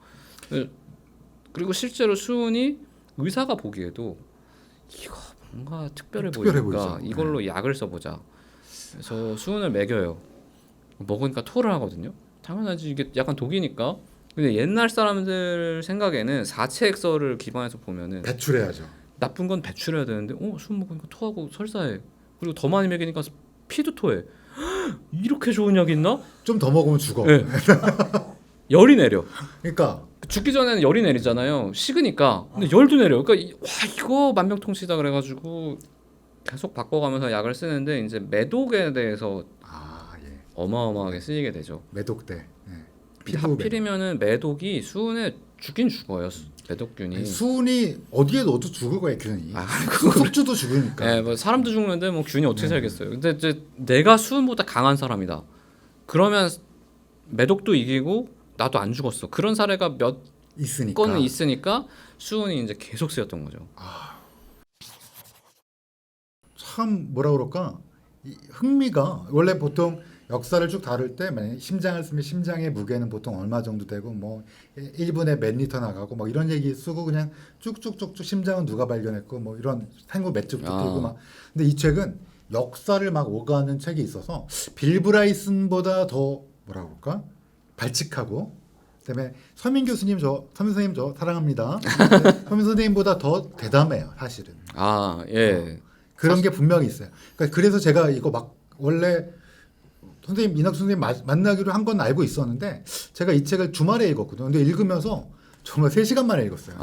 A: 그리고 실제로 수은이 의사가 보기에도 이거 뭔가 특별해 보이니까
B: 보이죠.
A: 이걸로 약을 써보자. 그래서 수은을 먹여요. 먹으니까 토를 하거든요. 당연하지 이게 약간 독이니까. 근데 옛날 사람들 생각에는 사체액설을 기반해서 보면은
B: 배출해야죠.
A: 나쁜 건 배출해야 되는데 수은 먹으니까 토하고 설사해. 그리고 더 많이 먹이니까 피도 토해. 이렇게 좋은 약이 있나?
B: 좀 더 먹으면 죽어.
A: 네. 열이 내려.
B: 그러니까
A: 죽기 전에는 열이 내리잖아요. 식으니까. 근데 열도 내려. 그러니까 이거 만병통치다 그래가지고 계속 바꿔가면서 약을 쓰는데 이제 매독에 대해서 어마어마하게 쓰이게 되죠.
B: 매독 때.
A: 하필이면은 매독이 수은에 죽긴 죽어요. 매독균이
B: 수은이 어디에 넣어도 죽을 거예요 균이.
A: 그거
B: 숙주도 죽으니까.
A: 네, 뭐 사람도 죽는데 뭐 균이 어떻게 살겠어요. 근데 이제 내가 수은보다 강한 사람이다. 그러면 매독도 이기고 나도 안 죽었어. 그런 사례가 몇 건은 있으니까 수은이 이제 계속 쓰였던 거죠.
B: 참 뭐라 그럴까? 이 흥미가 원래 보통 역사를 쭉 다룰 때 만약에 심장을 쓰면 심장의 무게는 보통 얼마 정도 되고 뭐 1분에 몇 리터 나가고 뭐 이런 얘기 쓰고 그냥 쭉쭉쭉쭉 심장은 누가 발견했고 뭐 이런 생후 몇 주부터 들고 막. 근데 이 책은 역사를 막 오가는 책이 있어서 빌 브라이슨보다 더 뭐라 그럴까? 발칙하고 그다음에 서민 교수님 서민 선생님 저 사랑합니다. 서민 선생님보다 더 대담해요 사실은.
A: 예.
B: 그런 게 분명히 있어요. 그러니까 그래서 제가 이거 막 원래 선생님 이낙수 선생님 만나기로 한 건 알고 있었는데 제가 이 책을 주말에 읽었거든요. 근데 읽으면서 정말 3시간 만에 읽었어요.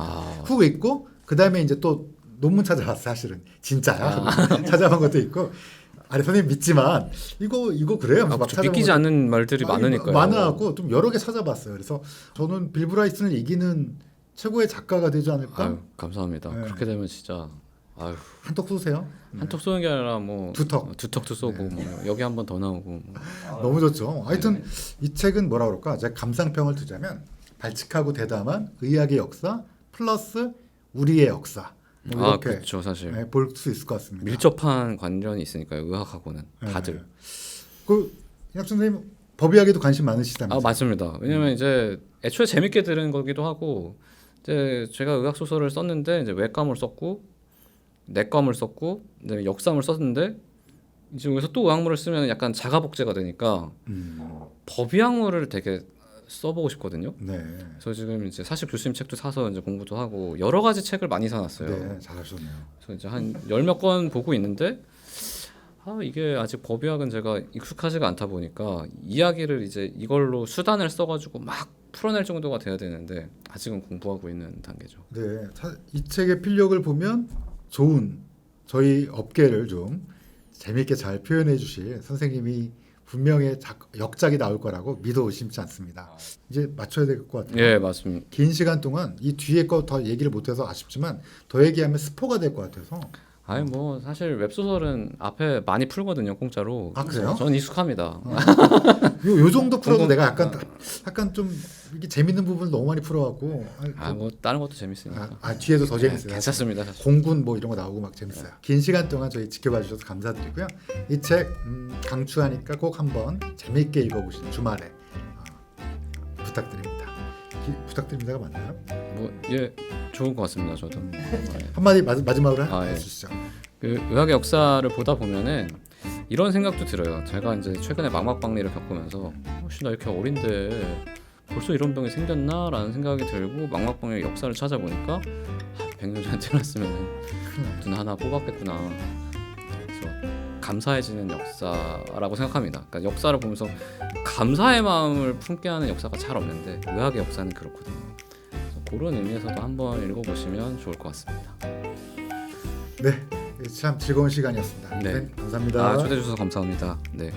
B: 훅 읽고 그다음에 이제 또 논문 찾아봤어요. 사실은 진짜야. 찾아본 것도 있고 아니 선생님 믿지만 이거 그래요. 막
A: 믿기지 않는 말들이 많으니까요.
B: 많아갖고 좀 여러 개 찾아봤어요. 그래서 저는 빌 브라이슨을 이기는 최고의 작가가 되지 않을까?
A: 감사합니다. 네. 그렇게 되면 진짜
B: 한턱 쏘세요.
A: 한턱 쏘는 게 아니라 뭐 두턱도 쏘고
B: 네.
A: 뭐 여기 한번 더 나오고 뭐.
B: 너무 좋죠. 하여튼 이 책은 뭐라 그럴까? 제가 감상평을 두자면 발칙하고 대담한 의학의 역사 플러스 우리의 역사. 뭐 이렇게
A: 그렇죠, 사실
B: 볼 수 있을 것 같습니다.
A: 밀접한 관련이 있으니까요. 의학하고는 다들.
B: 네. 그 이낙 선생님 법의학에도 관심 많으시다면서요?
A: 맞습니다. 왜냐면 이제 애초에 재밌게 들은 거기도 하고 이제 제가 의학 소설을 썼는데 이제 외과물 썼고 내과물 썼고 그다음에 역사물 썼는데 이제 여기서 또 의학물을 쓰면 약간 자가복제가 되니까 법의학물을 되게 써보고 싶거든요.
B: 네.
A: 그래서 지금 이제 사실 교수님 책도 사서 이제 공부도 하고 여러 가지 책을 많이 사놨어요.
B: 네, 잘하셨네요.
A: 그래서 이제 한 10몇 권 보고 있는데 이게 아직 법의학은 제가 익숙하지가 않다 보니까 이야기를 이제 이걸로 수단을 써가지고 막 풀어낼 정도가 돼야 되는데 아직은 공부하고 있는 단계죠.
B: 네, 이 책의 필력을 보면 좋은 저희 업계를 좀 재미있게 잘 표현해 주실 선생님이 분명히 역작이 나올 거라고 믿어 의심치 않습니다. 이제 맞춰야 될 것 같아요.
A: 예, 맞습니다.
B: 긴 시간 동안 이 뒤에 거 더 얘기를 못해서 아쉽지만 더 얘기하면 스포가 될 것 같아서.
A: 뭐 사실 웹소설은 앞에 많이 풀거든요, 공짜로.
B: 그래요?
A: 저는 익숙합니다.
B: 요 정도 풀어도 내가 약간 좀 이게 재밌는 부분을 너무 많이 풀어갖고.
A: 뭐 다른 것도 재밌으니까.
B: 뒤에도 더 재밌어요.
A: 괜찮습니다. 사실.
B: 공군 뭐 이런 거 나오고 막 재밌어요. 긴 시간 동안 저희 지켜봐 주셔서 감사드리고요. 이 책 강추하니까 꼭 한번 재미있게 읽어보시는 주말에 부탁드립니다. 부탁드립니다가 맞나요?
A: 좋은 것 같습니다. 저도.
B: 한마디 마지막으로 해주시죠.
A: 그 의학의 역사를 보다 보면은 이런 생각도 들어요. 제가 이제 최근에 망막박리를 겪으면서 혹시 나 이렇게 어린데 벌써 이런 병이 생겼나라는 생각이 들고 망막박리 역사를 찾아보니까 100년 전에 태어났으면 눈 하나 뽑았겠구나. 그래서 감사해지는 역사라고 생각합니다. 그러니까 역사를 보면서 감사의 마음을 품게 하는 역사가 잘 없는데 의학의 역사는 그렇거든요. 그래서 그런 의미에서도 한번 읽어보시면 좋을 것 같습니다.
B: 네, 참 즐거운 시간이었습니다.
A: 네.
B: 감사합니다.
A: 초대해 주셔서 감사합니다. 네.